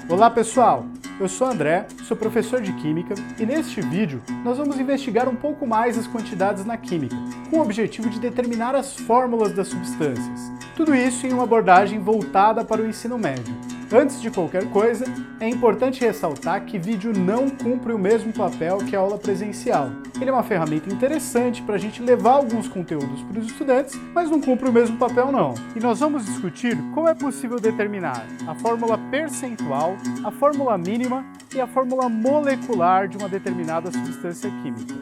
Olá pessoal, eu sou André, sou professor de Química e neste vídeo nós vamos investigar um pouco mais as quantidades na química, com o objetivo de determinar as fórmulas das substâncias. Tudo isso em uma abordagem voltada para o ensino médio. Antes de qualquer coisa, é importante ressaltar que vídeo não cumpre o mesmo papel que a aula presencial. Ele é uma ferramenta interessante para a gente levar alguns conteúdos para os estudantes, mas não cumpre o mesmo papel não. E nós vamos discutir como é possível determinar a fórmula percentual, a fórmula mínima e a fórmula molecular de uma determinada substância química.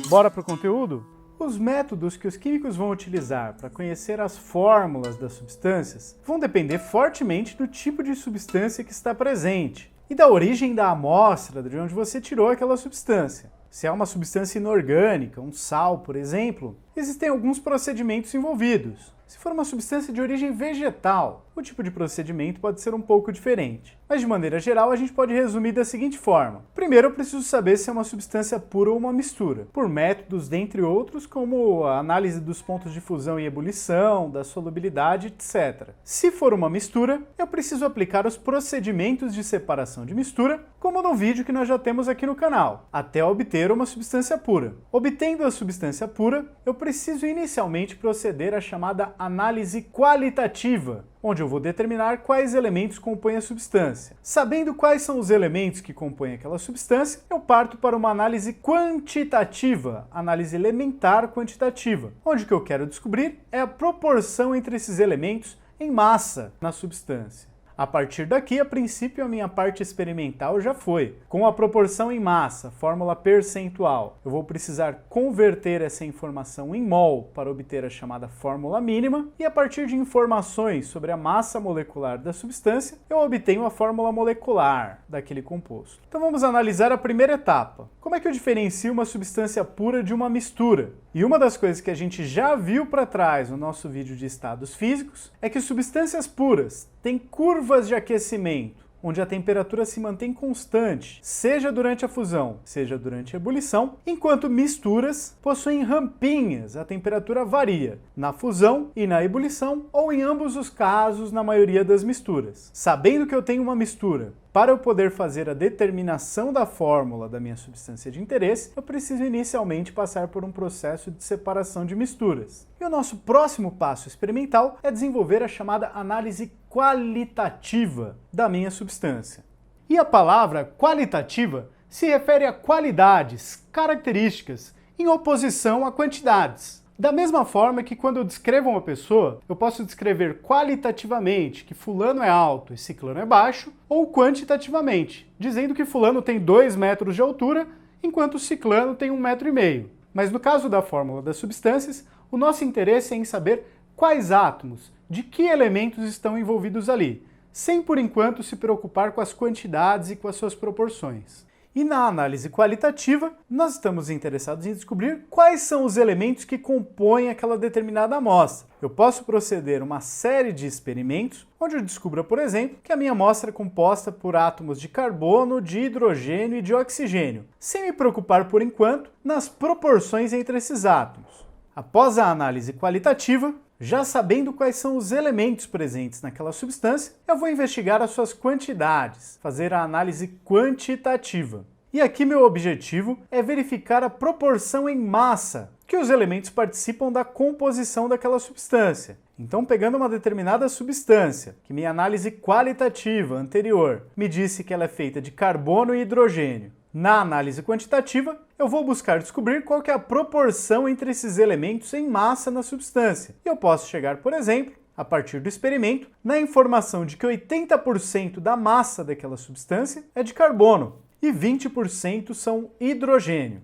Bora para o conteúdo? Os métodos que os químicos vão utilizar para conhecer as fórmulas das substâncias vão depender fortemente do tipo de substância que está presente e da origem da amostra de onde você tirou aquela substância. Se é uma substância inorgânica, um sal, por exemplo, existem alguns procedimentos envolvidos. Se for uma substância de origem vegetal, o tipo de procedimento pode ser um pouco diferente. Mas de maneira geral, a gente pode resumir da seguinte forma. Primeiro, eu preciso saber se é uma substância pura ou uma mistura, por métodos dentre outros, como a análise dos pontos de fusão e ebulição, da solubilidade, etc. Se for uma mistura, eu preciso aplicar os procedimentos de separação de mistura, como no vídeo que nós já temos aqui no canal, até obter uma substância pura. Obtendo a substância pura, eu preciso inicialmente proceder à chamada análise qualitativa, onde eu vou determinar quais elementos compõem a substância. Sabendo quais são os elementos que compõem aquela substância, eu parto para uma análise quantitativa, análise elementar quantitativa, onde o que eu quero descobrir é a proporção entre esses elementos em massa na substância. A partir daqui, a princípio, a minha parte experimental já foi. Com a proporção em massa, fórmula percentual, eu vou precisar converter essa informação em mol para obter a chamada fórmula mínima, e a partir de informações sobre a massa molecular da substância, eu obtenho a fórmula molecular daquele composto. Então vamos analisar a primeira etapa. Como é que eu diferencio uma substância pura de uma mistura? E uma das coisas que a gente já viu para trás no nosso vídeo de estados físicos é que substâncias puras têm curvas de aquecimento, onde a temperatura se mantém constante, seja durante a fusão, seja durante a ebulição, enquanto misturas possuem rampinhas, a temperatura varia, na fusão e na ebulição, ou em ambos os casos na maioria das misturas. Sabendo que eu tenho uma mistura, para eu poder fazer a determinação da fórmula da minha substância de interesse, eu preciso inicialmente passar por um processo de separação de misturas. E o nosso próximo passo experimental é desenvolver a chamada análise qualitativa da minha substância. E a palavra qualitativa se refere a qualidades, características, em oposição a quantidades. Da mesma forma que quando eu descrevo uma pessoa, eu posso descrever qualitativamente que fulano é alto e ciclano é baixo, ou quantitativamente, dizendo que fulano tem 2 metros de altura, enquanto ciclano tem 1,5 metro. Mas no caso da fórmula das substâncias, o nosso interesse é em saber quais átomos, de que elementos estão envolvidos ali, sem por enquanto se preocupar com as quantidades e com as suas proporções. E na análise qualitativa, nós estamos interessados em descobrir quais são os elementos que compõem aquela determinada amostra. Eu posso proceder uma série de experimentos, onde eu descubra, por exemplo, que a minha amostra é composta por átomos de carbono, de hidrogênio e de oxigênio, sem me preocupar, por enquanto, nas proporções entre esses átomos. Após a análise qualitativa, já sabendo quais são os elementos presentes naquela substância, eu vou investigar as suas quantidades, fazer a análise quantitativa. E aqui meu objetivo é verificar a proporção em massa que os elementos participam da composição daquela substância. Então, pegando uma determinada substância, que minha análise qualitativa anterior me disse que ela é feita de carbono e hidrogênio, na análise quantitativa, eu vou buscar descobrir qual que é a proporção entre esses elementos em massa na substância. E eu posso chegar, por exemplo, a partir do experimento, na informação de que 80% da massa daquela substância é de carbono e 20% são hidrogênio.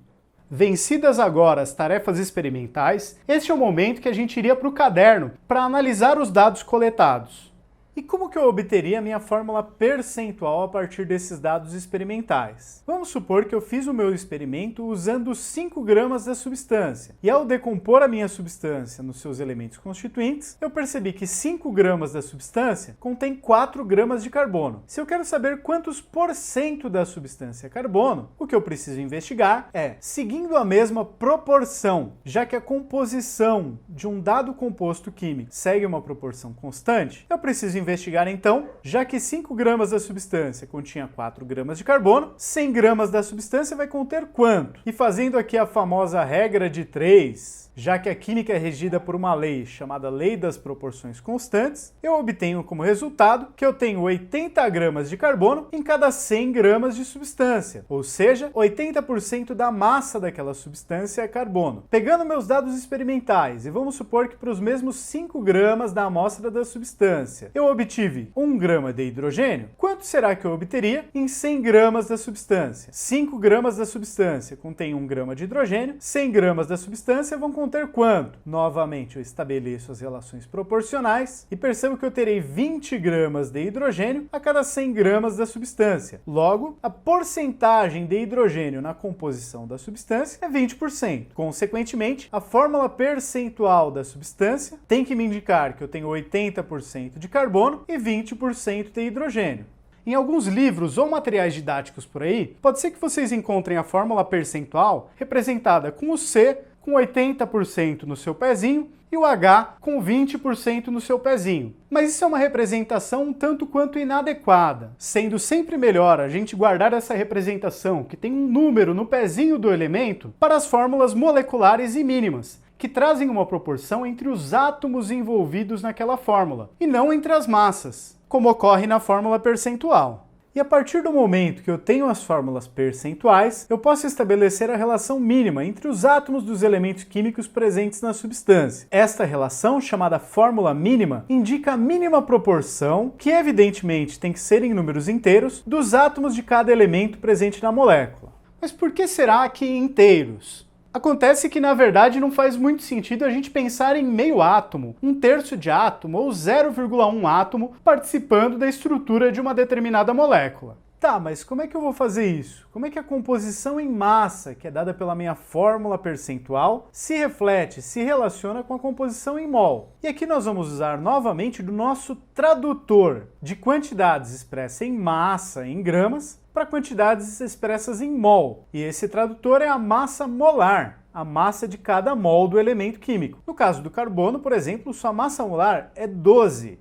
Vencidas agora as tarefas experimentais, este é o momento que a gente iria para o caderno para analisar os dados coletados. E como que eu obteria a minha fórmula percentual a partir desses dados experimentais? Vamos supor que eu fiz o meu experimento usando 5 gramas da substância. E ao decompor a minha substância nos seus elementos constituintes, eu percebi que 5 gramas da substância contém 4 gramas de carbono. Se eu quero saber quantos % da substância é carbono, o que eu preciso investigar é, seguindo a mesma proporção, já que a composição de um dado composto químico segue uma proporção constante, eu preciso investigar investigar então, já que 5 gramas da substância continha 4 gramas de carbono, 100 gramas da substância vai conter quanto? E fazendo aqui a famosa regra de 3, já que a química é regida por uma lei chamada Lei das Proporções Constantes, eu obtenho como resultado que eu tenho 80 gramas de carbono em cada 100 gramas de substância, ou seja, 80% da massa daquela substância é carbono. Pegando meus dados experimentais, e vamos supor que para os mesmos 5 gramas da amostra da substância, eu obtive 1 grama de hidrogênio, quanto será que eu obteria em 100 gramas da substância? 5 gramas da substância contém 1 grama de hidrogênio, 100 gramas da substância vão conter quanto? Novamente eu estabeleço as relações proporcionais e percebo que eu terei 20 gramas de hidrogênio a cada 100 gramas da substância. Logo, a porcentagem de hidrogênio na composição da substância é 20%. Consequentemente, a fórmula percentual da substância tem que me indicar que eu tenho 80% de carbono e 20% de hidrogênio. Em alguns livros ou materiais didáticos por aí, pode ser que vocês encontrem a fórmula percentual representada com o C com 80% no seu pezinho e o H com 20% no seu pezinho. Mas isso é uma representação um tanto quanto inadequada, sendo sempre melhor a gente guardar essa representação que tem um número no pezinho do elemento para as fórmulas moleculares e mínimas, que trazem uma proporção entre os átomos envolvidos naquela fórmula, e não entre as massas, como ocorre na fórmula percentual. E a partir do momento que eu tenho as fórmulas percentuais, eu posso estabelecer a relação mínima entre os átomos dos elementos químicos presentes na substância. Esta relação, chamada fórmula mínima, indica a mínima proporção, que evidentemente tem que ser em números inteiros, dos átomos de cada elemento presente na molécula. Mas por que será que inteiros? Acontece que, na verdade, não faz muito sentido a gente pensar em meio átomo, 1/3 de átomo ou 0,1 átomo participando da estrutura de uma determinada molécula. Tá, mas como é que eu vou fazer isso? Como é que a composição em massa, que é dada pela minha fórmula percentual, se reflete, se relaciona com a composição em mol? E aqui nós vamos usar novamente do nosso tradutor de quantidades expressas em massa, em gramas, para quantidades expressas em mol. E esse tradutor é a massa molar, a massa de cada mol do elemento químico. No caso do carbono, por exemplo, sua massa molar é 12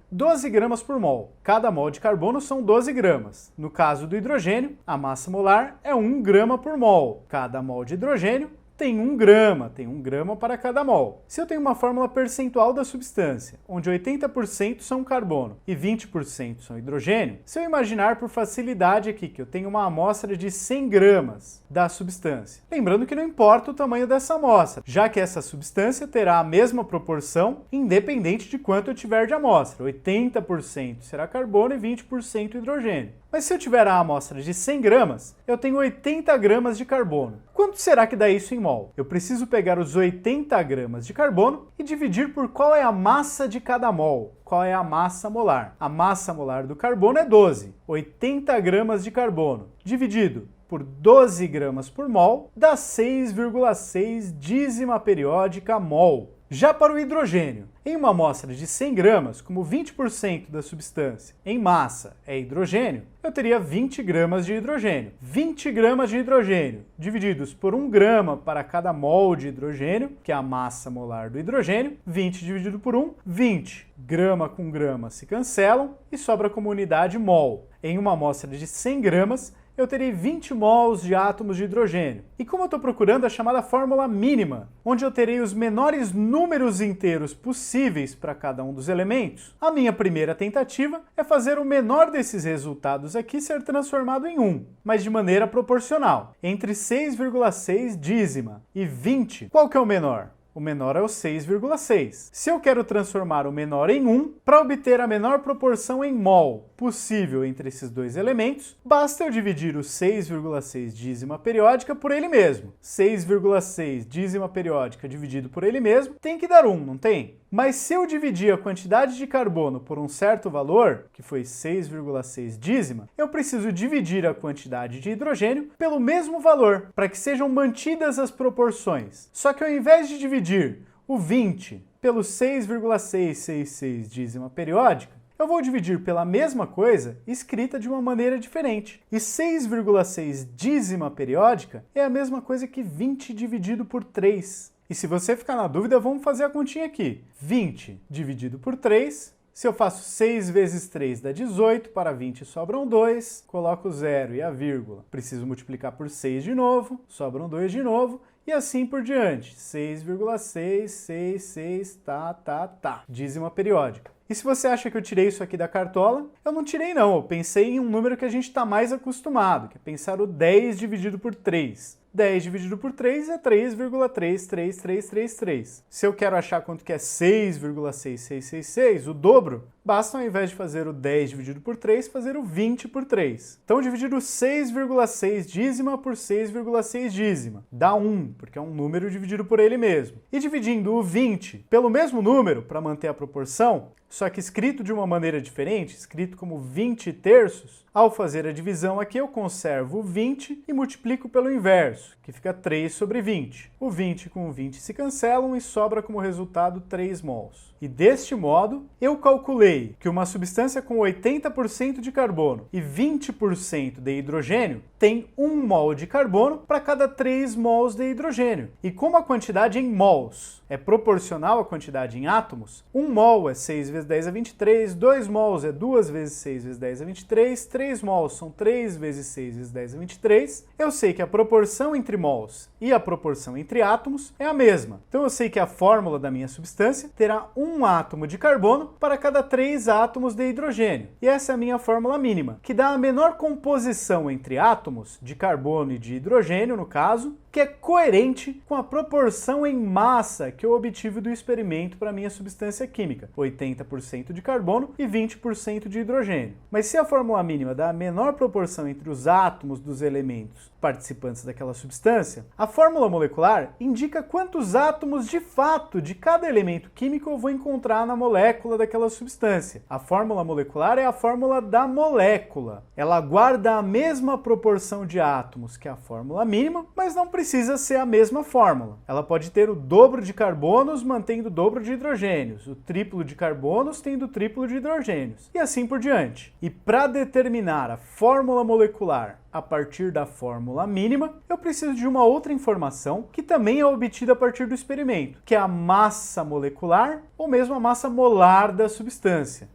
gramas por mol. Cada mol de carbono são 12 gramas. No caso do hidrogênio, a massa molar é 1 grama por mol. Cada mol de hidrogênio tem 1 grama para cada mol. Se eu tenho uma fórmula percentual da substância, onde 80% são carbono e 20% são hidrogênio, se eu imaginar por facilidade aqui que eu tenho uma amostra de 100 gramas da substância, lembrando que não importa o tamanho dessa amostra, já que essa substância terá a mesma proporção independente de quanto eu tiver de amostra, 80% será carbono e 20% hidrogênio. Mas se eu tiver a amostra de 100 gramas, eu tenho 80 gramas de carbono. Quanto será que dá isso em mol? Eu preciso pegar os 80 gramas de carbono e dividir por qual é a massa de cada mol. Qual é a massa molar? A massa molar do carbono é 12. 80 gramas de carbono dividido por 12 gramas por mol dá 6,6 dízima periódica mol. Já para o hidrogênio, em uma amostra de 100 gramas, como 20% da substância em massa é hidrogênio, eu teria 20 gramas de hidrogênio. 20 gramas de hidrogênio divididos por 1 grama para cada mol de hidrogênio, que é a massa molar do hidrogênio, 20 dividido por 1, 20. Grama com grama se cancelam e sobra como unidade mol. Em uma amostra de 100 gramas, eu terei 20 mols de átomos de hidrogênio. E como eu estou procurando a chamada fórmula mínima, onde eu terei os menores números inteiros possíveis para cada um dos elementos, a minha primeira tentativa é fazer o menor desses resultados aqui ser transformado em 1, mas de maneira proporcional, entre 6,6 dízima e 20. Qual que é o menor? O menor é o 6,6. Se eu quero transformar o menor em 1, para obter a menor proporção em mol possível entre esses dois elementos, basta eu dividir o 6,6 dízima periódica por ele mesmo. 6,6 dízima periódica dividido por ele mesmo tem que dar 1, não tem? Mas se eu dividir a quantidade de carbono por um certo valor, que foi 6,6 dízima, eu preciso dividir a quantidade de hidrogênio pelo mesmo valor, para que sejam mantidas as proporções. Só que ao invés de dividir o 20 pelo 6,666 dízima periódica, eu vou dividir pela mesma coisa escrita de uma maneira diferente. E 6,6 dízima periódica é a mesma coisa que 20 dividido por 3. E se você ficar na dúvida, vamos fazer a continha aqui. 20 dividido por 3 Se eu faço 6 vezes 3 dá 18, para 20 sobram 2, coloco o 0 e a vírgula. Preciso multiplicar por 6 de novo, sobram 2 de novo, e assim por diante. 6,666, tá. Dízima periódica. E se você acha que eu tirei isso aqui da cartola, eu não tirei não, eu pensei em um número que a gente está mais acostumado, que é pensar o 10 dividido por 3. 10 dividido por 3 é 3,33333. Se eu quero achar quanto que é 6,6666, o dobro, basta ao invés de fazer o 10 dividido por 3, fazer o 20 por 3. Então dividir o 6,6 dízima por 6,6 dízima dá 1, porque é um número dividido por ele mesmo. E dividindo o 20 pelo mesmo número, para manter a proporção, só que escrito de uma maneira diferente, escrito como 20 terços, ao fazer a divisão aqui eu conservo o 20 e multiplico pelo inverso, que fica 3 sobre 20. O 20 com o 20 se cancelam e sobra como resultado 3 mols. E deste modo, eu calculei que uma substância com 80% de carbono e 20% de hidrogênio tem 1 mol de carbono para cada 3 mols de hidrogênio. E como a quantidade em mols é proporcional à quantidade em átomos, 1 mol é 6 vezes 10 a 23, 2 mols é 2 vezes 6 vezes 10 a 23, 3 mols são 3 vezes 6 vezes 10 a 23, eu sei que a proporção entre mols e a proporção entre átomos é a mesma. Então eu sei que a fórmula da minha substância terá 1 átomo de carbono para cada 3 átomos de hidrogênio. E essa é a minha fórmula mínima, que dá a menor composição entre átomos, de carbono e de hidrogênio, no caso, que é coerente com a proporção em massa que eu obtive do experimento para a minha substância química, 80% de carbono e 20% de hidrogênio. Mas se a fórmula mínima dá a menor proporção entre os átomos dos elementos participantes daquela substância, a fórmula molecular indica quantos átomos de fato de cada elemento químico eu vou encontrar na molécula daquela substância. A fórmula molecular é a fórmula da molécula. Ela guarda a mesma proporção de átomos que a fórmula mínima, mas não precisa ser a mesma fórmula. Ela pode ter o dobro de carbonos mantendo o dobro de hidrogênios, o triplo de carbonos tendo o triplo de hidrogênios, e assim por diante. E para determinar a fórmula molecular a partir da fórmula mínima, eu preciso de uma outra informação que também é obtida a partir do experimento, que é a massa molecular ou mesmo a massa molar da substância.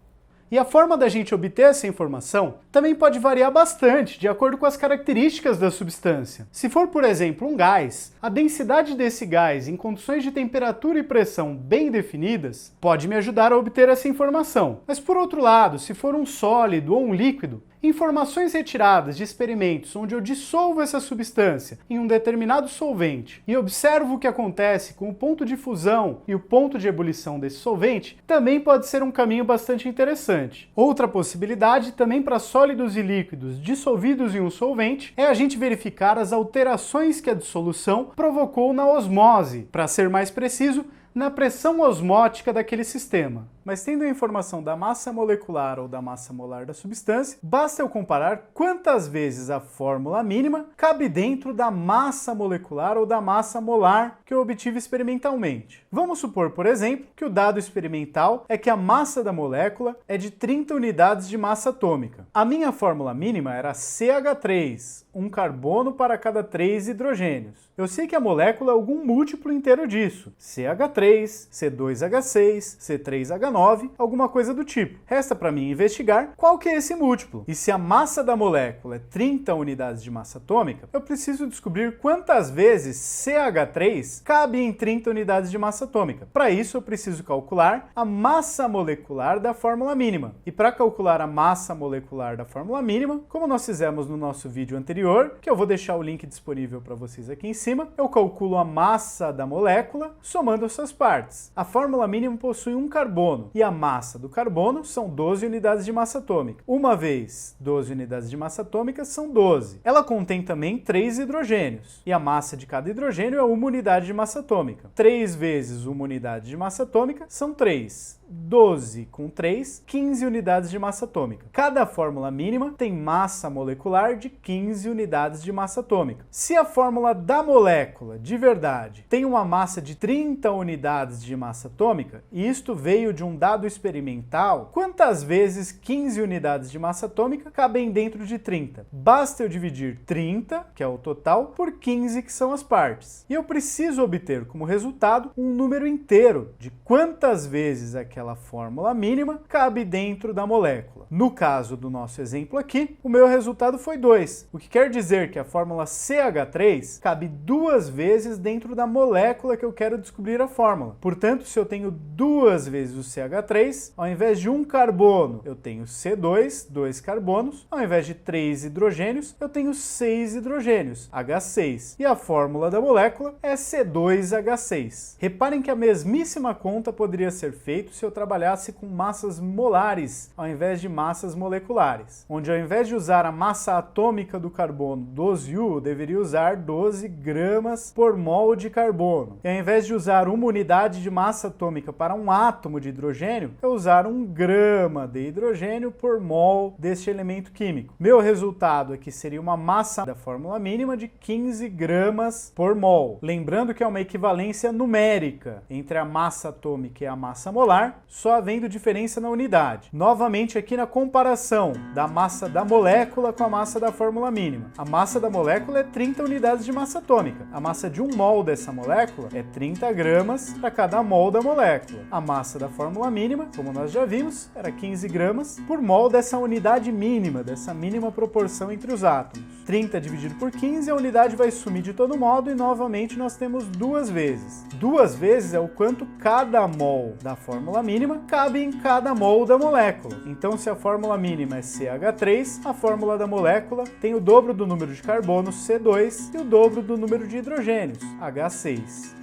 E a forma da gente obter essa informação também pode variar bastante de acordo com as características da substância. Se for, por exemplo, um gás, a densidade desse gás em condições de temperatura e pressão bem definidas pode me ajudar a obter essa informação. Mas por outro lado, se for um sólido ou um líquido, informações retiradas de experimentos onde eu dissolvo essa substância em um determinado solvente e observo o que acontece com o ponto de fusão e o ponto de ebulição desse solvente, também pode ser um caminho bastante interessante. Outra possibilidade, também para sólidos e líquidos dissolvidos em um solvente, é a gente verificar as alterações que a dissolução provocou na osmose, para ser mais preciso, na pressão osmótica daquele sistema. Mas tendo a informação da massa molecular ou da massa molar da substância, basta eu comparar quantas vezes a fórmula mínima cabe dentro da massa molecular ou da massa molar que eu obtive experimentalmente. Vamos supor, por exemplo, que o dado experimental é que a massa da molécula é de 30 unidades de massa atômica. A minha fórmula mínima era CH3, um carbono para cada 3 hidrogênios. Eu sei que a molécula é algum múltiplo inteiro disso, CH3, C2H6, C3H9, alguma coisa do tipo. Resta para mim investigar qual que é esse múltiplo. E se a massa da molécula é 30 unidades de massa atômica, eu preciso descobrir quantas vezes CH3 cabe em 30 unidades de massa atômica. Para isso, eu preciso calcular a massa molecular da fórmula mínima. E para calcular a massa molecular da fórmula mínima, como nós fizemos no nosso vídeo anterior, que eu vou deixar o link disponível para vocês aqui em cima, eu calculo a massa da molécula somando as suas partes. A fórmula mínima possui um carbono, e a massa do carbono são 12 unidades de massa atômica. Uma vez 12 unidades de massa atômica são 12. Ela contém também 3 hidrogênios, e a massa de cada hidrogênio é 1 unidade de massa atômica. 3 vezes 1 unidade de massa atômica são 3. 12 com 3, 15 unidades de massa atômica. Cada fórmula mínima tem massa molecular de 15 unidades de massa atômica. Se a fórmula da molécula, de verdade, tem uma massa de 30 unidades de massa atômica, e isto veio de um dado experimental, quantas vezes 15 unidades de massa atômica cabem dentro de 30? Basta eu dividir 30, que é o total, por 15, que são as partes. E eu preciso obter como resultado um número inteiro de quantas vezes aquela aquela fórmula mínima cabe dentro da molécula. No caso do nosso exemplo aqui, o meu resultado foi 2, o que quer dizer que a fórmula CH3 cabe 2 vezes dentro da molécula que eu quero descobrir a fórmula. Portanto, se eu tenho 2 vezes o CH3, ao invés de um carbono, eu tenho C2, 2 carbonos, ao invés de 3 hidrogênios, eu tenho 6 hidrogênios, H6. E a fórmula da molécula é C2H6. Reparem que a mesmíssima conta poderia ser feita se eu trabalhasse com massas molares, ao invés de massas moleculares, onde ao invés de usar a massa atômica do carbono 12U, eu deveria usar 12 gramas por mol de carbono. E ao invés de usar uma unidade de massa atômica para um átomo de hidrogênio, eu usar 1 grama de hidrogênio por mol deste elemento químico. Meu resultado aqui seria uma massa da fórmula mínima de 15 gramas por mol. Lembrando que é uma equivalência numérica entre a massa atômica e a massa molar, só havendo diferença na unidade. Novamente aqui na comparação da massa da molécula com a massa da fórmula mínima. A massa da molécula é 30 unidades de massa atômica. A massa de 1 mol dessa molécula é 30 gramas para cada mol da molécula. A massa da fórmula mínima, como nós já vimos, era 15 gramas por mol dessa unidade mínima, dessa mínima proporção entre os átomos. 30 dividido por 15, a unidade vai sumir de todo modo e novamente nós temos 2 vezes. 2 vezes é o quanto cada mol da fórmula mínima cabe em cada mol da molécula. Então, se a fórmula mínima é CH3, a fórmula da molécula tem o dobro do número de carbonos, C2, e o dobro do número de hidrogênios, H6.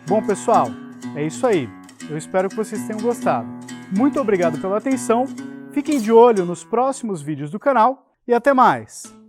Bom, pessoal, é isso aí. Eu espero que vocês tenham gostado. Muito obrigado pela atenção, fiquem de olho nos próximos vídeos do canal e até mais!